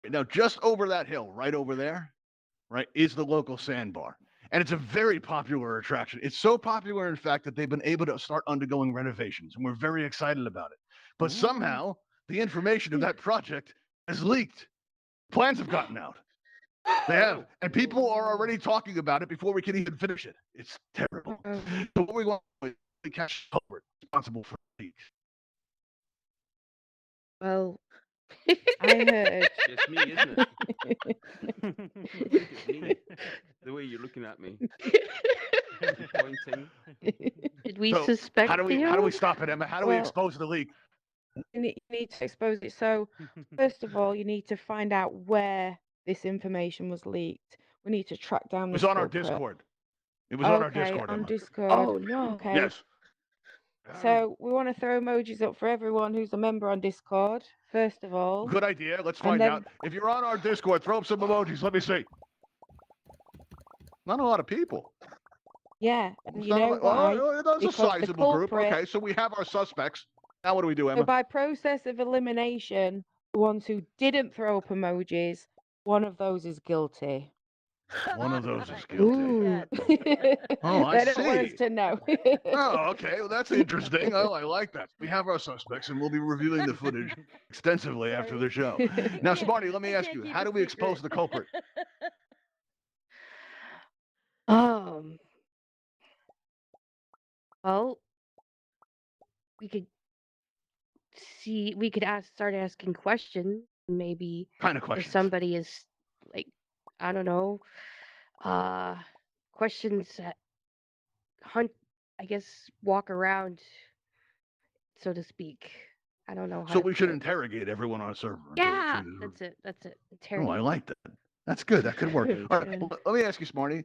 Now, just over that hill, right over there, right, is the local sandbar. And it's a very popular attraction. It's so popular, in fact, that they've been able to start undergoing renovations, and we're very excited about it. But somehow, the information of that project has leaked. Plans have gotten out. They have. And people are already talking about it before we can even finish it. It's terrible. Oh. So what we want is to catch the culprit responsible for the leak. Well, I heard. It's me, isn't it? I think it's me. at me. Pointing. Did we So, suspect how do we you? stop it, Emma? How do we Well- expose the leak? You need to expose it. So, first of all, you need to find out where this information was leaked. We need to track down It this was on our culprit. Discord. It was on our Okay, Discord, on Emma. Discord. Oh no. Okay. Yes. So we want to throw emojis up for everyone who's a member on Discord. First of all, Good idea. Let's And find then- out. If you're on our Discord, throw up some emojis. Let me see. Not a lot of people. yeah, and It's you not a know lot- why? Oh, that's a Because the sizable group. culprit- Okay, so we have our suspects. Now what do we do, So Emma? by process of elimination, the ones who didn't throw up emojis, one of those is guilty. One of those is guilty. Ooh. Oh, I They don't want us see. to know. Oh, okay. Well, that's interesting. Oh, I like that. We have our suspects, and we'll be reviewing the footage extensively after the show. Now, Smarty, let me ask you: how do we expose the culprit? Well, we could start asking questions. Maybe Kind of if questions. somebody is like, I don't know, questions that I guess, walk around, so to speak. I don't know how So to we should put it. interrogate everyone on a server. until the Yeah, truth is that's it. That's it. Oh, I Interrogate. like that. That's good. That could work. Very All right. good. Well, let me ask you, Smarty.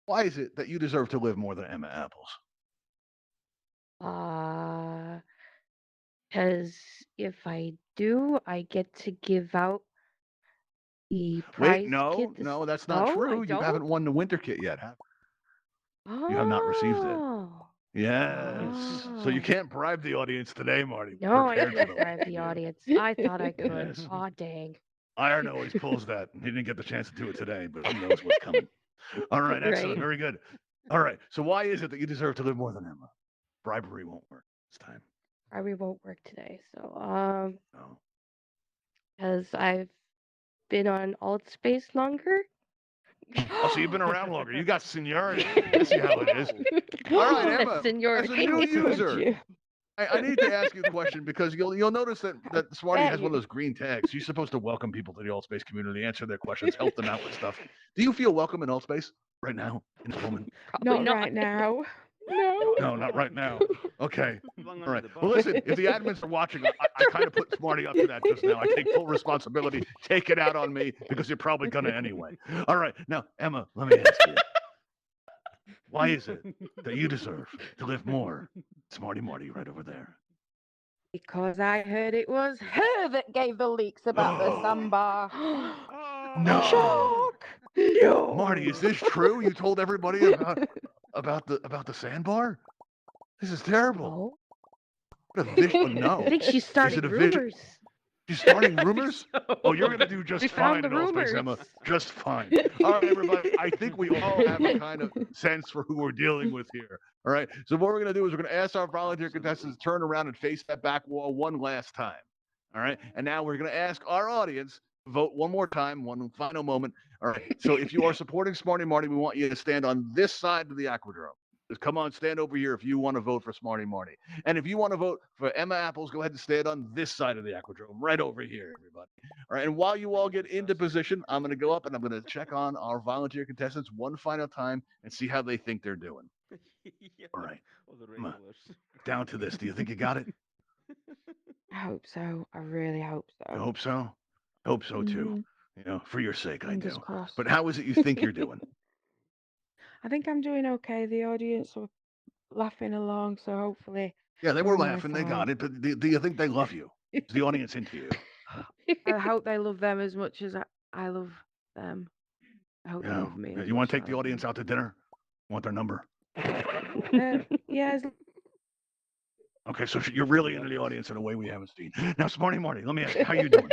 Why is it that you deserve to live more than Emma Apples? Because if I do, I get to give out the prize Wait, no, kit. no, that's not No, I true. You don't? haven't won the winter kit yet, have Oh. you have not received it. Yes. So you Oh. can't bribe the audience today, Marty. We're No, I prepared for can't them. bribe the audience. I thought I could. Yes. Aw, dang. Iron always pulls that. He didn't get the chance to do it today, but he knows what's coming. All right, excellent. Right. Very good. All right. So why is it that you deserve to live more than Emma? Bribery won't work this time. Probably won't work today. So, No. because I've been on Altspace longer. Oh, so you've been around longer. You got seniority. I see how it is. All right, Emma. As a Seniority. new I told user, you. I need to ask you a question because you'll notice that Smarty Bet has one of you- those green tags. You're supposed to welcome people to the Altspace community, answer their questions, help them out with stuff. Do you feel welcome in Altspace right now, in this moment? Probably Not right now. No. No, not right now. Okay. Flung All under right. the Well, bus. listen, if the admins are watching, I kind of put Smarty up to that just now. I take full responsibility. Take it out on me because you're probably going to anyway. All right. Now, Emma, let me ask you. Why is it that you deserve to live more? Smarty Marty right over there. Because I heard it was her that gave the leaks about the sandbar. No. Shock! No. Marty, is this true? You told everybody about the sandbar? This is terrible. No. What a vision. No. I think she's starting it a vision? rumors. She's starting rumors? Oh, you're going to do just We fine found in the Altspace, Emma. rumors. Just fine. All right, everybody. I think we all have a kind of sense for who we're dealing with here. All right. So what we're going to do is we're going to ask our volunteer contestants to turn around and face that back wall one last time. All right. And now we're going to ask our audience to vote one more time, one final moment. All right. So if you are supporting Smarty Marty, we want you to stand on this side of the aquadrome. Just come on, stand over here if you want to vote for Smarty Marty. And if you want to vote for Emma Apples, go ahead and stand on this side of the aquadrome, right over here, everybody. All right, and while you all get into position, I'm going to go up and I'm going to check on our volunteer contestants one final time and see how they think they're doing. Yeah, All right, all the Emma. regulars. down to this. Do you think you got it? I hope so. I really hope so. I hope so. I hope so too. Mhm. You know, for your sake, I Fingers do. crossed. But how is it you think you're doing? I think I'm doing okay. The audience were laughing along, so hopefully Yeah, they We're were on my laughing. They side. got it. But do you think they love you? Is the audience into you? I hope they love them as much as I love them. I hope they Yeah. love me. as You want much to as take I the love audience them. out to dinner? Want their number? Yeah, as Okay, so you're really into the audience in a way we haven't seen. Now, Smarty Marty, let me ask you, how you doing?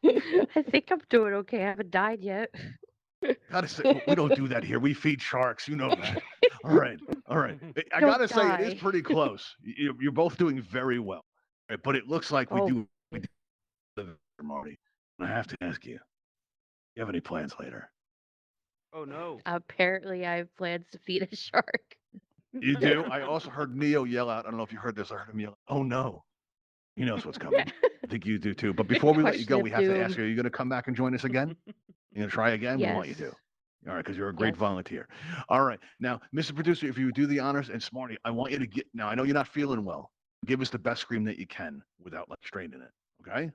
I think I'm doing okay. I haven't died yet. Gotta say, we don't do that here. We feed sharks. You know that. All right, all right. I Don't gotta say, it is die. pretty close. You're both doing very well. Right, but it looks like we Oh. do live here, Marty. And I have to ask you, you have any plans later? Oh no. Apparently, I have plans to feed a shark. You do? I also heard Neo yell out. I don't know if you heard this. I heard him yell, "Oh no!" He knows what's coming. I think you do too. But before we let you go, Question we of have to ask doom. you: are you going to come back and join us again? You going to try again? We want you to. Yes. All right, because you're a great Yes. volunteer. All right. Now, Mr. Producer, if you would do the honors, and Smarty, I want you to get. Now, I know you're not feeling well. Give us the best scream that you can without like straining it. Okay?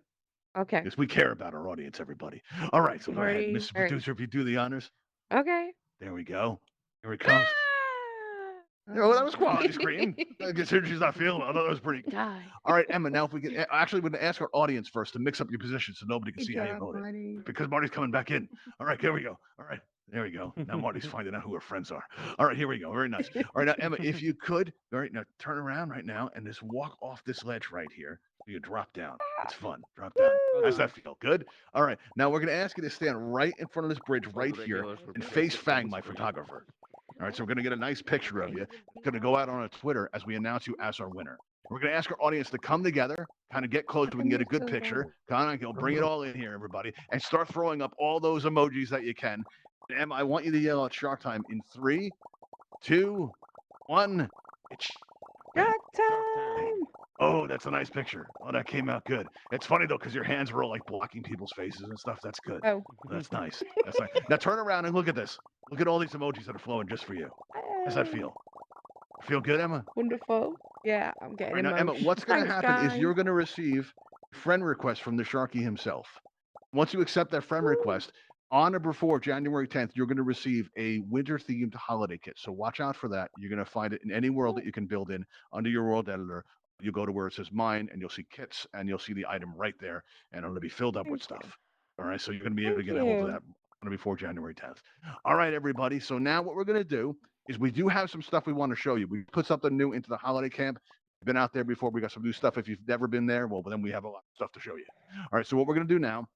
Okay. Because we care about our audience, everybody. All right. So go ahead, Smarty. Mr. All right. Producer, if you do the honors. Okay. There we go. Here it comes. Ah! Oh, that was quality scream. I guess she's not feeling well. I thought that was pretty good. Die. All right, Emma. Now, if we can, actually, we're going to ask our audience first to mix up your position so nobody can see how you voted. Because Marty's coming back in. All right, here we go. All right, there we go. Now Marty's finding out who her friends are. All right, here we go. Very nice. All right, now Emma, if you could, all right, now turn around right now and just walk off this ledge right here. You drop down. It's fun. Drop down. How's that feel? Good. All right. Now we're going to ask you to stand right in front of this bridge right here and face Fang, my photographer. All right, so we're going to get a nice picture of you. It's going to go out on our Twitter as we announce you as our winner. We're going to ask our audience to come together, kind of get close so we can get a good picture. Kind of bring it all in here, everybody, and start throwing up all those emojis that you can. And Emma, I want you to yell out Shark Time in 3, 2, 1. It's Shark time! Oh, that's a nice picture. Oh, that came out good. It's funny though, because your hands were all like blocking people's faces and stuff. That's good. Oh. That's nice. That's nice. Now turn around and look at this. Look at all these emojis that are flowing just for you. How's that feel? Feel good, Emma? Wonderful. Yeah, I'm getting All right, now, Emma, emotional. what's going to Thanks, happen is guys. you're going to receive a friend request from the Sharky himself. Once you accept that friend request, on or before January 10th, you're going to receive a winter-themed holiday kit. So watch out for that. You're going to find it in any world that you can build in under your world editor. You go to where it says mine, and you'll see kits, and you'll see the item right there, and it'll be filled up with stuff. All right, so you're going to be able to get a hold of that on or before January 10th. All right, everybody. So now what we're going to do is we do have some stuff we want to show you. We put something new into the holiday camp. We've been out there before. We got some new stuff. If you've never been there, well, then we have a lot of stuff to show you. All right, so what we're going to do now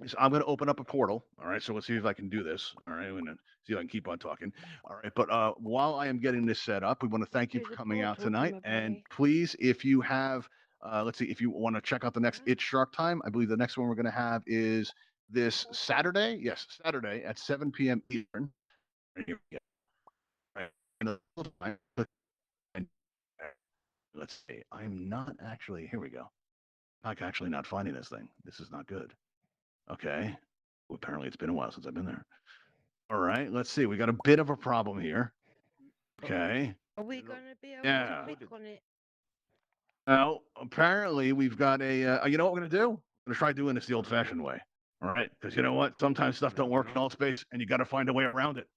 is I'm going to open up a portal. All right, so let's see if I can do this. All right, I'm going to see if I can keep on talking. All right, but while I am getting this set up, we want to thank you There's for a coming out portal to tonight. my And body. please, if you have, let's see, if you want to check out the next It's Shark Time, I believe the next one we're going to have is this Saturday. Yes, Saturday at 7 p.m. Eastern. Here we go. Right. Let's see. I'm not actually. Here we go. I'm actually not finding this thing. This is not good. Okay. Well, apparently, it's been a while since I've been there. All right. Let's see. We got a bit of a problem here. Okay. Are we gonna be able Yeah. to click on it? Now, apparently, we've got a. You know what we're gonna do? We're gonna try doing this the old-fashioned way. All right. Because you know what? Sometimes stuff don't work in Altspace, and you got to find a way around it.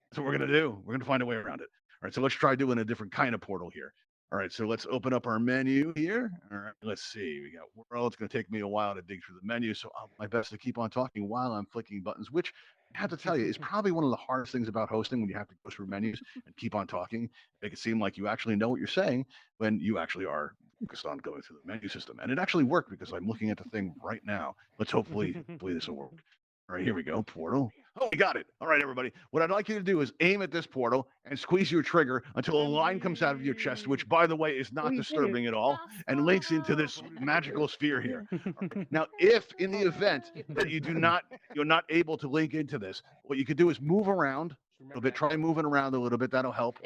That's what we're gonna do. We're gonna find a way around it. All right. So let's try doing a different kind of portal here. All right, so let's open up our menu here. All right, let's see. We got world. It's going to take me a while to dig through the menu, so I'll do my best to keep on talking while I'm flicking buttons, which I have to tell you is probably one of the hardest things about hosting when you have to go through menus and keep on talking. Make it seem like you actually know what you're saying when you actually are focused on going through the menu system. And it actually worked because I'm looking at the thing right now. Let's hopefully this will work. All right, here we go. Portal. Oh, we got it. All right, everybody. What I'd like you to do is aim at this portal and squeeze your trigger until a line comes out of your chest, which, by the way, is not disturbing at all, and links into this magical sphere here. All right. Now, if in the event that you're not able to link into this, what you could do is move around a little bit. Try moving around a little bit. That'll help.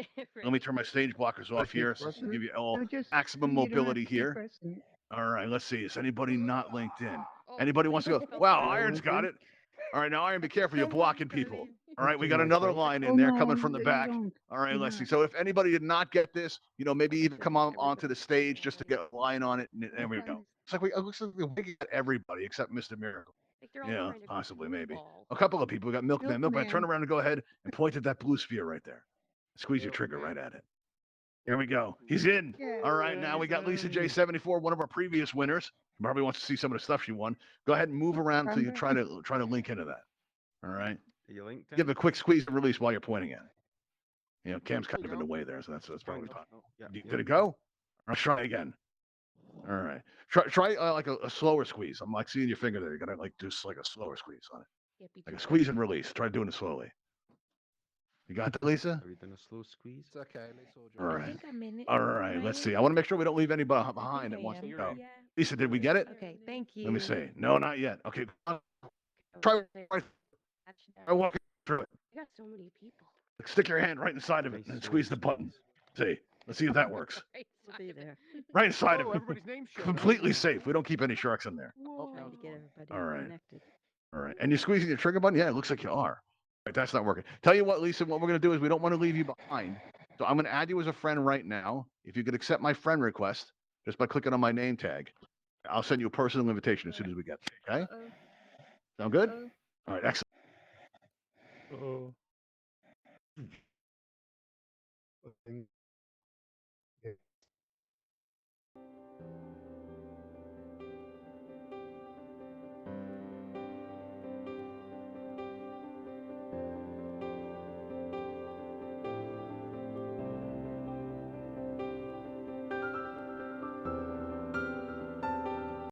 Let me turn my stage blockers off here so to give you all maximum mobility here. All right, let's see. Is anybody not linked in? Anybody wants to go? Wow, Iron's got it. All right, now Iron, be careful. You're blocking people. All right, we got another line in there coming from the back. All right, let's see. So if anybody did not get this, maybe even come onto the stage just to get a line on it. And there we go. It looks like we got everybody except Mr. Miracle. Like they're all Yeah, trying to possibly, click maybe. ball. A couple of people. We got Milkman. Milkman, turn around and go ahead and point at that blue sphere right there. Squeeze your trigger right at it. Here we go. He's in. All right, now we got Lisa J74, one of our previous winners. Probably wants to see some of the stuff she won. Go ahead and move around until you try to link into that. All right. Give a quick squeeze and release while you're pointing at it. Cam's kind of in the way there, so that's probably fine. Did it go? Let's try again. All right. Try like a slower squeeze. I'm like seeing your finger there. You gotta like do like a slower squeeze on it. Like a squeeze and release. Try doing it slowly. You got that, Lisa? Are we done a slow squeeze? It's okay. All I right. think I'm in it. All right. Let's see. I want to make sure we don't leave anybody behind that I wants to am. go. Yeah. Lisa, did we get it? Okay, thank you. Let me see. No, not yet. Okay. Oh, Try there. try I walking through it. got so many people. Stick your hand right inside of it and squeeze the button. See. Let's see if that works. Right be there. Right inside of Oh, it. everybody's name's shown. Completely safe. We don't keep any sharks in there. Trying to get everybody All right. connected. All right. And you're squeezing your trigger button? Yeah, it looks like you are. Right, that's not working. Tell you what, Lisa, what we're going to do is we don't want to leave you behind. So I'm going to add you as a friend right now. If you could accept my friend request just by clicking on my name tag, I'll send you a personal invitation as soon as we get there. Okay? Sound good? All right, excellent. Oh. I think